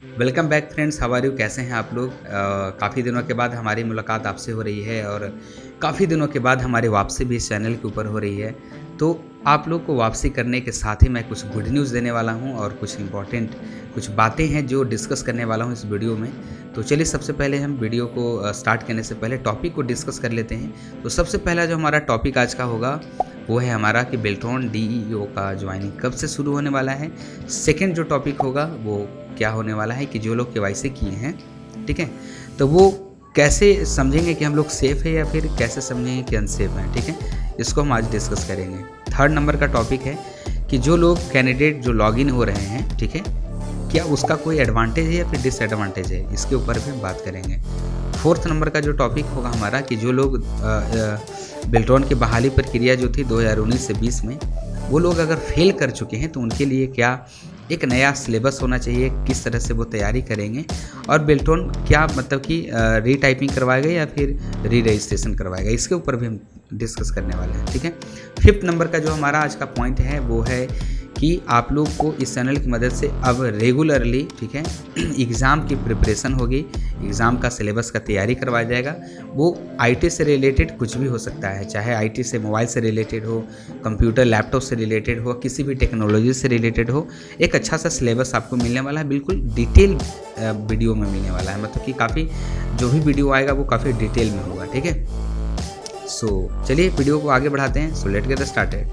Welcome back friends, how are you? कैसे हैं आप लोग? काफ़ी दिनों के बाद हमारी मुलाकात आपसे हो रही है और काफ़ी दिनों के बाद हमारी वापसी भी इस चैनल के ऊपर हो रही है। तो आप लोग को वापसी करने के साथ ही मैं कुछ गुड न्यूज़ देने वाला हूं और कुछ इम्पॉर्टेंट कुछ बातें हैं जो डिस्कस करने वाला हूं इस वीडियो में। तो चलिए, सबसे पहले हम वीडियो को स्टार्ट करने से पहले टॉपिक को डिस्कस कर लेते हैं। तो सबसे पहला जो हमारा टॉपिक आज का होगा वो है हमारा कि बेल्ट्रॉन डीईओ का ज्वाइनिंग कब से शुरू होने वाला है। सेकंड जो टॉपिक होगा वो क्या होने वाला है कि जो लोग केवाईसी किए हैं, ठीक है, तो वो कैसे समझेंगे कि हम लोग सेफ़ है या फिर कैसे समझेंगे कि अनसेफ हैं, ठीक है, इसको हम आज डिस्कस करेंगे। थर्ड नंबर का टॉपिक है कि जो लोग कैंडिडेट जो लॉगिन हो रहे हैं, ठीक है, क्या उसका कोई एडवांटेज है या फिर डिसएडवांटेज है, इसके ऊपर भी हम बात करेंगे। फोर्थ नंबर का जो टॉपिक होगा हमारा कि जो लोग बेल्ट्रॉन की बहाली प्रक्रिया जो थी 2019 से 20 में, वो लोग अगर फेल कर चुके हैं तो उनके लिए क्या एक नया सिलेबस होना चाहिए, किस तरह से वो तैयारी करेंगे और बेल्ट्रॉन क्या मतलब कि रीटाइपिंग करवाएगा या फिर री रजिस्ट्रेशन करवाएगा, इसके ऊपर भी हम डिस्कस करने वाले हैं, ठीक है। फिफ्थ नंबर का जो हमारा आज का पॉइंट है वो है कि आप लोग को इस चैनल की मदद से अब रेगुलरली, ठीक है, एग्ज़ाम की प्रिपरेशन होगी, एग्ज़ाम का सिलेबस का तैयारी करवाया जाएगा। वो आईटी से रिलेटेड कुछ भी हो सकता है, चाहे आईटी से मोबाइल से रिलेटेड हो, कंप्यूटर लैपटॉप से रिलेटेड हो, किसी भी टेक्नोलॉजी से रिलेटेड हो। एक अच्छा सा सिलेबस आपको मिलने वाला है, बिल्कुल डिटेल वीडियो में मिलने वाला है, मतलब कि काफ़ी जो भी वीडियो आएगा वो काफ़ी डिटेल में होगा, ठीक है। सो चलिए वीडियो को आगे बढ़ाते हैं। So let get started.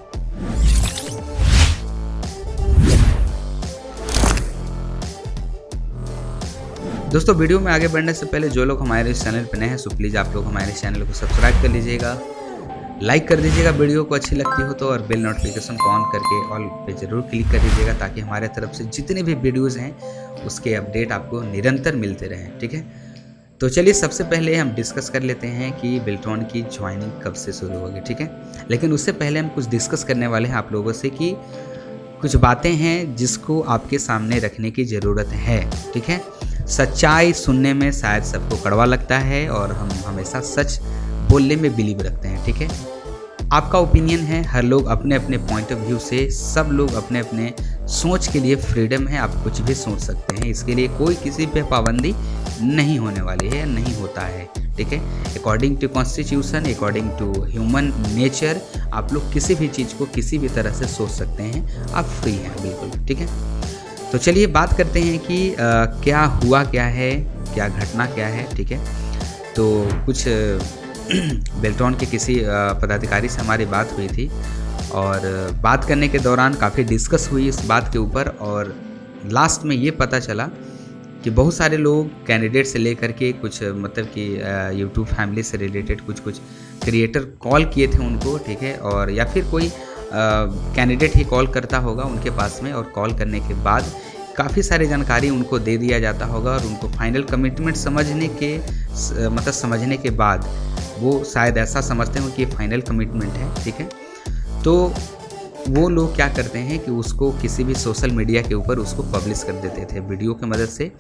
दोस्तों, वीडियो में आगे बढ़ने से पहले जो लोग हमारे इस चैनल पर नए हैं सो प्लीज़ आप लोग हमारे चैनल को सब्सक्राइब कर लीजिएगा, लाइक कर दीजिएगा वीडियो को अच्छी लगती हो तो, और बेल नोटिफिकेशन को ऑन करके ऑल पे ज़रूर क्लिक कर दीजिएगा ताकि हमारे तरफ से जितने भी वीडियोज़ हैं उसके अपडेट आपको निरंतर मिलते रहें, ठीक है। तो चलिए, सबसे पहले हम डिस्कस कर लेते हैं कि बेल्ट्रॉन की ज्वाइनिंग कब से शुरू होगी, ठीक है। लेकिन उससे पहले हम कुछ डिस्कस करने वाले हैं आप लोगों से कि कुछ बातें हैं जिसको आपके सामने रखने की ज़रूरत है, ठीक है। सच्चाई सुनने में शायद सबको कड़वा लगता है और हम हमेशा सच बोलने में बिलीव रखते हैं, ठीक है। आपका ओपिनियन है, हर लोग अपने अपने पॉइंट ऑफ व्यू से, सब लोग अपने अपने सोच के लिए फ्रीडम है, आप कुछ भी सोच सकते हैं, इसके लिए कोई किसी पे पाबंदी नहीं होने वाली है, नहीं होता है, ठीक है। According to constitution, according to human nature, आप लोग किसी भी चीज़ को किसी भी तरह से सोच सकते हैं, आप फ्री हैं बिल्कुल, ठीक है। तो चलिए बात करते हैं कि क्या हुआ क्या है, क्या घटना क्या है, ठीक है। तो कुछ बेल्ट्रॉन के किसी पदाधिकारी से हमारी बात हुई थी और बात करने के दौरान काफ़ी डिस्कस हुई इस बात के ऊपर और लास्ट में ये पता चला कि बहुत सारे लोग कैंडिडेट से लेकर के कुछ मतलब कि यूट्यूब फैमिली से रिलेटेड कुछ क्रिएटर कॉल किए थे उनको, ठीक है, और या फिर कोई कैंडिडेट ही कॉल करता होगा उनके पास में और कॉल करने के बाद काफ़ी सारी जानकारी उनको दे दिया जाता होगा और उनको फाइनल कमिटमेंट समझने के बाद वो शायद ऐसा समझते हो कि ये फाइनल कमिटमेंट है, ठीक है। तो वो लोग क्या करते हैं कि उसको किसी भी सोशल मीडिया के ऊपर उसको पब्लिश कर देते थे वीडियो की मदद से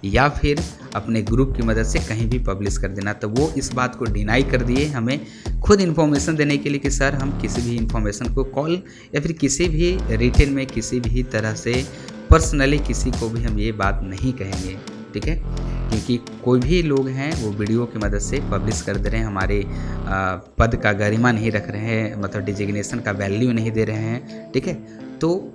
या फिर अपने ग्रुप की मदद से कहीं भी पब्लिश कर देना। तो वो इस बात को डिनाई कर दिए हमें खुद इन्फॉर्मेशन देने के लिए कि सर हम किसी भी इन्फॉर्मेशन को कॉल या फिर किसी भी रिटेन में किसी भी तरह से पर्सनली किसी को भी हम ये बात नहीं कहेंगे, ठीक है, क्योंकि कोई भी लोग हैं वो वीडियो की मदद से पब्लिश कर दे रहे हैं, हमारे पद का गरिमा नहीं रख रहे हैं, मतलब डिजिग्नेशन का वैल्यू नहीं दे रहे हैं, ठीक है। तो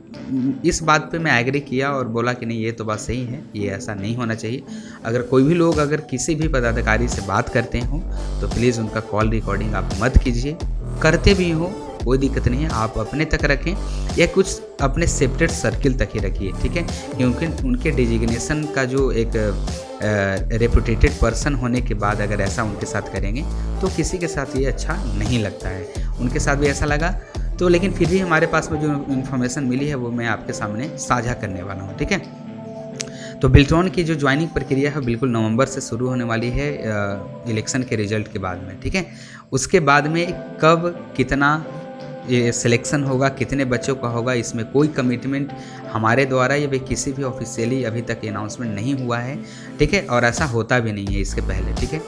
इस बात पे मैं एग्री किया और बोला कि नहीं, ये तो बात सही है, ये ऐसा नहीं होना चाहिए। अगर कोई भी लोग अगर किसी भी पदाधिकारी से बात करते हो तो प्लीज़ उनका कॉल रिकॉर्डिंग आप मत कीजिए, करते भी हो कोई दिक्कत नहीं है, आप अपने तक रखें या कुछ अपने सेपरेट सर्किल तक ही रखिए, ठीक है, क्योंकि उनके डिजिग्नेशन का जो एक रेपुटेटेड पर्सन होने के बाद अगर ऐसा उनके साथ करेंगे तो किसी के साथ ये अच्छा नहीं लगता है। उनके साथ भी ऐसा लगा तो, लेकिन फिर भी हमारे पास में जो इन्फॉर्मेशन मिली है वो मैं आपके सामने साझा करने वाला हूँ, ठीक है। तो बेल्ट्रॉन की जो ज्वाइनिंग प्रक्रिया है बिल्कुल नवंबर से शुरू होने वाली है इलेक्शन के रिजल्ट के बाद में, ठीक है। उसके बाद में कब कितना ये सिलेक्शन होगा, कितने बच्चों का होगा, इसमें कोई कमिटमेंट हमारे द्वारा या फिर किसी भी ऑफिशियली अभी तक अनाउंसमेंट नहीं हुआ है, ठीक है, और ऐसा होता भी नहीं है इसके पहले, ठीक है।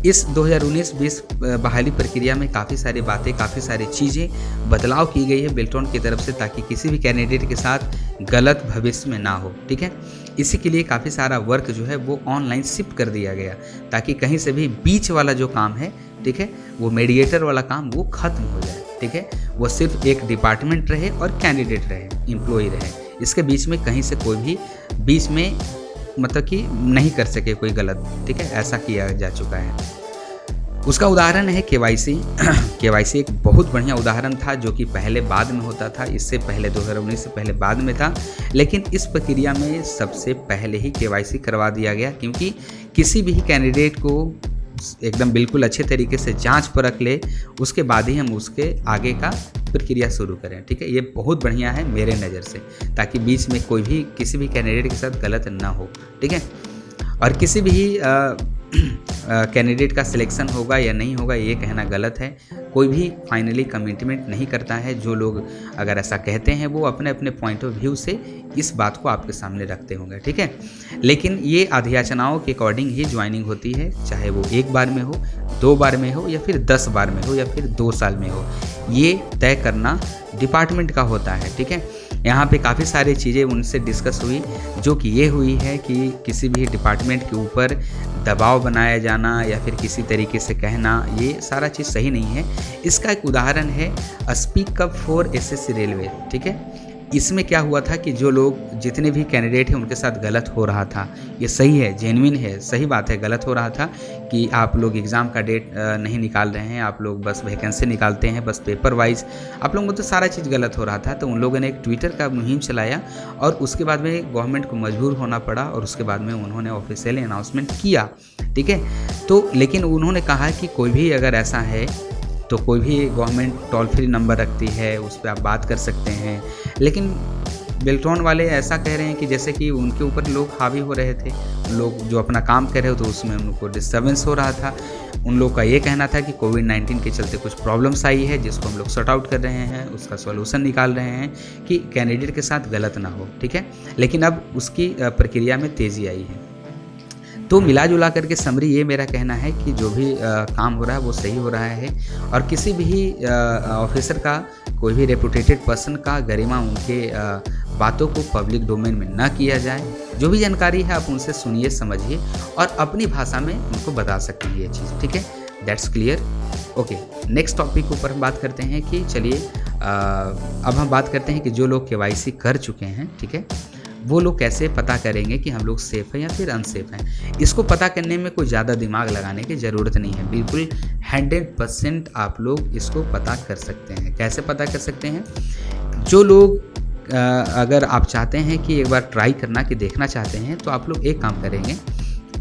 इस 2019-20 बहाली प्रक्रिया में काफ़ी सारी बातें, काफ़ी सारी चीज़ें बदलाव की गई है बेल्ट्रॉन की तरफ से, ताकि किसी भी कैंडिडेट के साथ गलत भविष्य में ना हो, ठीक है। इसी के लिए काफ़ी सारा वर्क जो है वो ऑनलाइन शिफ्ट कर दिया गया, ताकि कहीं से भी बीच वाला जो काम है, ठीक है, वो मीडिएटर वाला काम वो ख़त्म हो जाए, ठीक है। वो सिर्फ एक डिपार्टमेंट रहे और कैंडिडेट रहे, एम्प्लॉय रहे, इसके बीच में कहीं से कोई भी बीच में मतलब कि नहीं कर सके कोई गलत, ठीक है, ऐसा किया जा चुका है। उसका उदाहरण है केवाईसी। केवाईसी एक बहुत बढ़िया उदाहरण था, जो कि पहले बाद में होता था, इससे पहले 2019 से पहले बाद में था, लेकिन इस प्रक्रिया में सबसे पहले ही केवाईसी करवा दिया गया, क्योंकि किसी भी कैंडिडेट को एकदम बिल्कुल अच्छे तरीके से जांच परख ले, उसके बाद ही हम उसके आगे का प्रक्रिया शुरू करें, ठीक है। ये बहुत बढ़िया है मेरे नज़र से, ताकि बीच में कोई भी किसी भी कैंडिडेट के साथ गलत ना हो, ठीक है। और किसी भी कैंडिडेट का सिलेक्शन होगा या नहीं होगा ये कहना गलत है। कोई भी फाइनली कमिटमेंट नहीं करता है। जो लोग अगर ऐसा कहते हैं वो अपने अपने पॉइंट ऑफ व्यू से इस बात को आपके सामने रखते होंगे, ठीक है। लेकिन ये अधियाचनाओं के अकॉर्डिंग ही ज्वाइनिंग होती है, चाहे वो 1 बार में हो, 2 बार में हो, या फिर 10 बार में हो, या फिर 2 साल में हो, ये तय करना डिपार्टमेंट का होता है, ठीक है। यहाँ पे काफ़ी सारी चीज़ें उनसे डिस्कस हुई, जो कि ये हुई है कि किसी भी डिपार्टमेंट के ऊपर दबाव बनाया जाना या फिर किसी तरीके से कहना, ये सारा चीज़ सही नहीं है। इसका एक उदाहरण है speak up for SSC railway, ठीक है। इसमें क्या हुआ था कि जो लोग जितने भी कैंडिडेट हैं उनके साथ गलत हो रहा था, ये सही है, जेन्युइन है, सही बात है, गलत हो रहा था कि आप लोग एग्ज़ाम का डेट नहीं निकाल रहे हैं, आप लोग बस वैकेंसी निकालते हैं, बस पेपर वाइज आप लोगों को तो सारा चीज़ गलत हो रहा था। तो उन लोगों ने एक ट्विटर का मुहिम चलाया और उसके बाद में गवर्नमेंट को मजबूर होना पड़ा और उसके बाद में उन्होंने ऑफिशियली अनाउंसमेंट किया, ठीक है। तो लेकिन उन्होंने कहा कि कोई भी अगर ऐसा है तो कोई भी गवर्नमेंट टोल फ्री नंबर रखती है, उस पर आप बात कर सकते हैं। लेकिन बेल्ट्रॉन वाले ऐसा कह रहे हैं कि जैसे कि उनके ऊपर लोग हावी हो रहे थे, लोग जो अपना काम कर रहे हो तो उसमें उनको डिस्टर्बेंस हो रहा था। उन लोग का ये कहना था कि कोविड-19 के चलते कुछ प्रॉब्लम्स आई है, जिसको हम लोग सॉर्ट आउट कर रहे हैं, उसका सॉल्यूशन निकाल रहे हैं कि कैंडिडेट के साथ गलत ना हो, ठीक है। लेकिन अब उसकी प्रक्रिया में तेज़ी आई है। तो मिला जुला करके समरी ये मेरा कहना है कि जो भी काम हो रहा है वो सही हो रहा है, और किसी भी ऑफिसर का, कोई भी रेपुटेटेड पर्सन का गरिमा उनके बातों को पब्लिक डोमेन में ना किया जाए। जो भी जानकारी है आप उनसे सुनिए, समझिए और अपनी भाषा में उनको बता सकते हैं ये चीज़, ठीक है। That's clear. Okay, next topic के ऊपर हम बात करते हैं कि चलिए अब हम बात करते हैं कि जो लोग केवाईसी कर चुके हैं, ठीक है, वो लोग कैसे पता करेंगे कि हम लोग सेफ़ हैं या फिर अनसेफ हैं। इसको पता करने में कोई ज़्यादा दिमाग लगाने की ज़रूरत नहीं है, बिल्कुल 100% आप लोग इसको पता कर सकते हैं। कैसे पता कर सकते हैं? जो लोग अगर आप चाहते हैं कि एक बार ट्राई करना, कि देखना चाहते हैं, तो आप लोग एक काम करेंगे,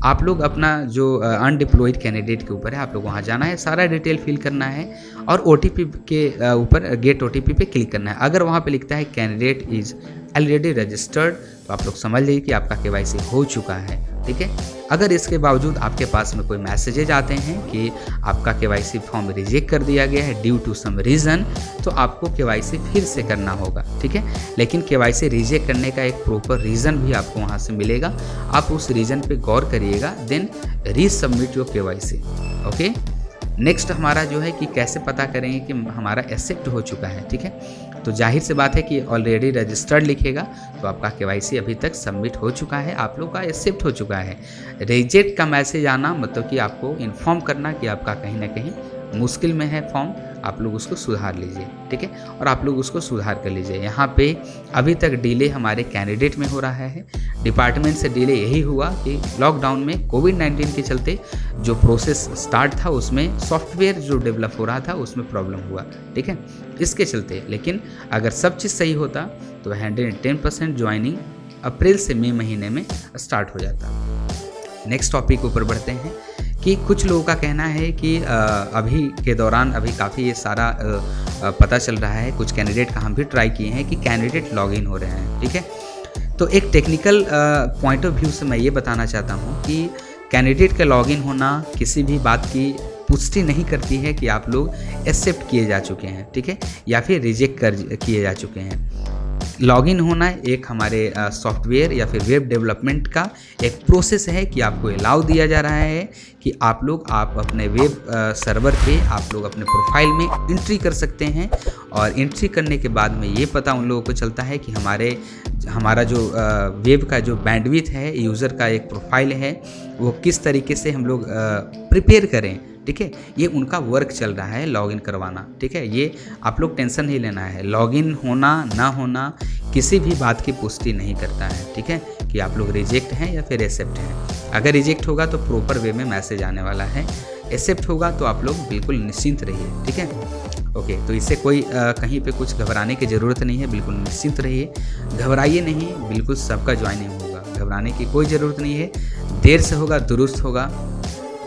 आप लोग अपना जो अनडिप्लॉयड कैंडिडेट के ऊपर है, आप लोग वहाँ जाना है, सारा डिटेल फिल करना है और OTP के ऊपर गेट OTP पे क्लिक करना है। अगर वहाँ पे लिखता है कैंडिडेट इज़ ऑलरेडी रजिस्टर्ड, तो आप लोग समझ लीजिए कि आपका KYC हो चुका है, ठीक है। अगर इसके बावजूद आपके पास में कोई मैसेजेज आते हैं कि आपका KYC फॉर्म रिजेक्ट कर दिया गया है ड्यू टू सम रीज़न, तो आपको KYC फिर से करना होगा, ठीक है। लेकिन KYC रिजेक्ट करने का एक प्रॉपर रीज़न भी आपको वहाँ से मिलेगा, आप उस रीज़न पे गौर करिएगा, then resubmit your KYC, okay. Next हमारा जो है कि कैसे पता करेंगे कि हमारा एक्सेप्ट हो चुका है, ठीक है। तो जाहिर सी बात है कि ऑलरेडी रजिस्टर्ड लिखेगा तो आपका KYC अभी तक सबमिट हो चुका है, आप लोग का एक्सेप्ट हो चुका है। रिजेक्ट का मैसेज आना मतलब कि आपको इन्फॉर्म करना कि आपका कहीं ना कहीं मुश्किल में है फॉर्म, आप लोग उसको सुधार लीजिए, ठीक है, और आप लोग उसको सुधार कर लीजिए। यहाँ पे अभी तक डिले हमारे कैंडिडेट में हो रहा है, डिपार्टमेंट से डिले यही हुआ कि लॉकडाउन में कोविड-19 के चलते जो प्रोसेस स्टार्ट था उसमें सॉफ्टवेयर जो डेवलप हो रहा था उसमें प्रॉब्लम हुआ, ठीक है, इसके चलते। लेकिन अगर सब चीज़ सही होता तो 110% ज्वाइनिंग अप्रैल से मई महीने में स्टार्ट हो जाता। नेक्स्ट टॉपिक के ऊपर बढ़ते हैं कि कुछ लोगों का कहना है कि अभी के दौरान अभी काफ़ी ये सारा पता चल रहा है, कुछ कैंडिडेट का हम भी ट्राई किए हैं कि कैंडिडेट लॉगिन हो रहे हैं, ठीक है। तो एक टेक्निकल पॉइंट ऑफ व्यू से मैं ये बताना चाहता हूँ कि कैंडिडेट का लॉगिन होना किसी भी बात की पुष्टि नहीं करती है कि आप लोग एक्सेप्ट किए जा चुके हैं, ठीक है, या फिर रिजेक्ट किए जा चुके हैं। लॉगिन होना एक हमारे सॉफ्टवेयर या फिर वेब डेवलपमेंट का एक प्रोसेस है कि आपको अलाउ दिया जा रहा है कि आप अपने वेब सर्वर पे आप लोग अपने प्रोफाइल में एंट्री कर सकते हैं। और एंट्री करने के बाद में ये पता उन लोगों को चलता है कि हमारा जो वेब का जो बैंडविड्थ है, यूज़र का एक प्रोफाइल है, वो किस तरीके से हम लोग प्रिपेयर करें। ठीक है, ये उनका वर्क चल रहा है लॉगिन करवाना। ठीक है, ये आप लोग टेंशन नहीं लेना है। लॉगिन होना ना होना किसी भी बात की पुष्टि नहीं करता है। ठीक है, कि आप लोग रिजेक्ट हैं या फिर एक्सेप्ट हैं। अगर रिजेक्ट होगा तो प्रॉपर वे में मैसेज आने वाला है, एक्सेप्ट होगा तो आप लोग बिल्कुल निश्चिंत रहिए। ठीक है, ओके। तो इससे कोई कहीं पे कुछ घबराने की ज़रूरत नहीं है, बिल्कुल निश्चिंत रहिए, घबराइए नहीं, बिल्कुल सबका ज्वाइनिंग होगा, घबराने की कोई ज़रूरत नहीं है। देर से होगा दुरुस्त होगा,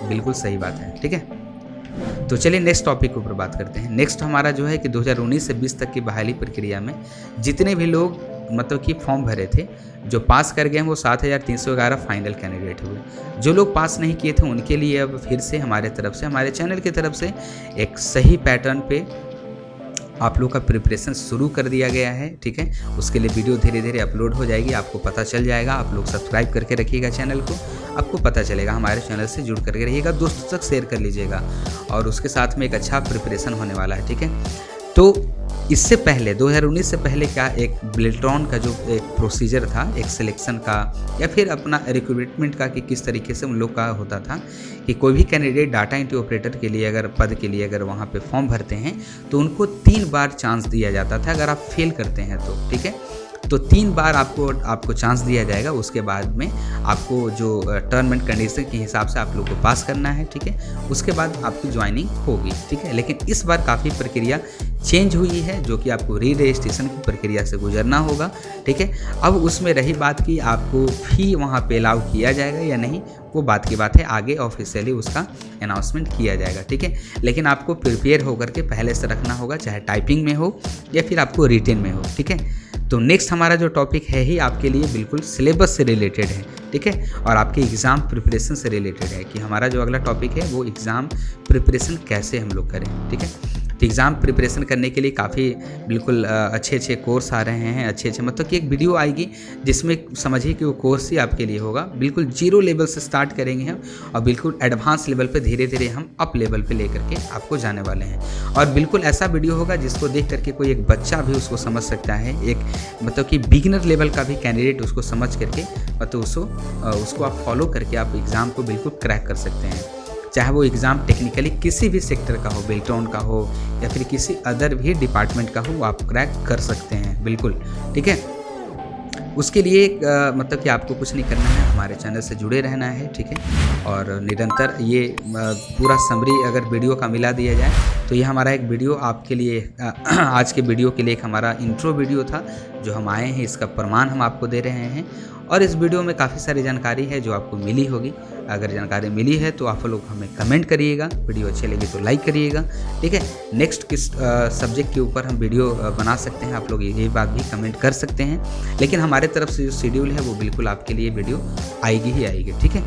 बिल्कुल सही बात है। ठीक है, तो चलिए नेक्स्ट टॉपिक के ऊपर बात करते हैं। नेक्स्ट हमारा जो है कि 2019 से 20 तक की बहाली प्रक्रिया में जितने भी लोग मतलब कि फॉर्म भरे थे, जो पास कर गए हैं वो 7311 फाइनल कैंडिडेट हुए। जो लोग पास नहीं किए थे उनके लिए अब फिर से हमारे तरफ से, हमारे चैनल की तरफ से एक सही पैटर्न पे आप लोग का प्रिपरेशन शुरू कर दिया गया है। ठीक है, उसके लिए वीडियो धीरे धीरे अपलोड हो जाएगी, आपको पता चल जाएगा। आप लोग सब्सक्राइब करके रखिएगा चैनल को, आपको पता चलेगा। हमारे चैनल से जुड़ करके रहिएगा, दोस्तों तक शेयर कर लीजिएगा, और उसके साथ में एक अच्छा प्रिपरेशन होने वाला है। ठीक है, तो इससे पहले 2019 से पहले क्या एक बिल्ट्रॉन का जो एक प्रोसीजर था, एक सिलेक्शन का या फिर अपना रिक्रूटमेंट का, कि किस तरीके से उन लोग का होता था कि कोई भी कैंडिडेट डाटा एंट्री ऑपरेटर के लिए अगर पद के लिए अगर वहाँ पे फॉर्म भरते हैं तो उनको 3 बार चांस दिया जाता था अगर आप फेल करते हैं तो। ठीक है, तो 3 बार आपको चांस दिया जाएगा। उसके बाद में आपको जो टर्म एंड कंडीशन के हिसाब से आप लोग को पास करना है। ठीक है, उसके बाद आपकी ज्वाइनिंग होगी। ठीक है, लेकिन इस बार काफ़ी प्रक्रिया चेंज हुई है, जो कि आपको री रजिस्ट्रेशन की प्रक्रिया से गुजरना होगा। ठीक है, अब उसमें रही बात कि आपको फी वहाँ पे अलाउ किया जाएगा या नहीं, वो बात की बात है, आगे ऑफिशियली उसका अनाउंसमेंट किया जाएगा। ठीक है, लेकिन आपको प्रिपेयर होकर के पहले से रखना होगा, चाहे टाइपिंग में हो या फिर आपको रिटेन में हो। ठीक है, तो नेक्स्ट हमारा जो टॉपिक है ही आपके लिए बिल्कुल सिलेबस से रिलेटेड है। ठीक है, और आपके एग्ज़ाम प्रिपरेशन से रिलेटेड है कि हमारा जो अगला टॉपिक है वो एग्ज़ाम प्रिपरेशन कैसे हम लोग करें। ठीक है, तो एग्ज़ाम प्रिपरेशन करने के लिए काफ़ी बिल्कुल अच्छे कोर्स आ रहे हैं, अच्छे मतलब कि एक वीडियो आएगी जिसमें समझिए कि वो कोर्स ही आपके लिए होगा। बिल्कुल जीरो लेवल से स्टार्ट करेंगे हम और बिल्कुल एडवांस लेवल पे धीरे धीरे हम अप लेवल पे लेकर के आपको जाने वाले हैं। और बिल्कुल ऐसा वीडियो होगा जिसको देख करके कोई एक बच्चा भी उसको समझ सकता है, एक मतलब कि बिगिनर लेवल का भी कैंडिडेट उसको समझ करके मतलब उसको आप फॉलो करके आप एग्ज़ाम को बिल्कुल क्रैक कर सकते हैं। चाहे वो एग्ज़ाम टेक्निकली किसी भी सेक्टर का हो, बिल्ट्रॉन का हो या फिर किसी अदर भी डिपार्टमेंट का हो, वो आप क्रैक कर सकते हैं बिल्कुल। ठीक है, उसके लिए मतलब कि आपको कुछ नहीं करना है, हमारे चैनल से जुड़े रहना है। ठीक है, और निरंतर ये पूरा समरी अगर वीडियो का मिला दिया जाए तो ये हमारा एक वीडियो आपके लिए आज के वीडियो के लिए एक हमारा इंट्रो वीडियो था जो हम आए हैं, इसका प्रमाण हम आपको दे रहे हैं। और इस वीडियो में काफ़ी सारी जानकारी है जो आपको मिली होगी। अगर जानकारी मिली है तो आप लोग हमें कमेंट करिएगा, वीडियो अच्छी लगी तो लाइक करिएगा। ठीक है, नेक्स्ट किस सब्जेक्ट के ऊपर हम वीडियो बना सकते हैं, आप लोग ये बात भी कमेंट कर सकते हैं। लेकिन हमारे तरफ से जो शेड्यूल है वो बिल्कुल आपके लिए वीडियो आएगी ही आएगी। ठीक है,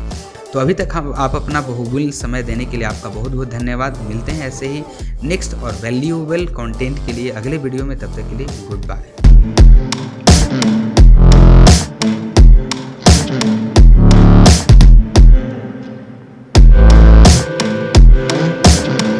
तो अभी तक आप अपना बहुमूल्य समय देने के लिए आपका बहुत बहुत धन्यवाद। मिलते हैं ऐसे ही नेक्स्ट और वैल्यूएबल कंटेंट के लिए अगले वीडियो में, तब तक के लिए गुड बाय।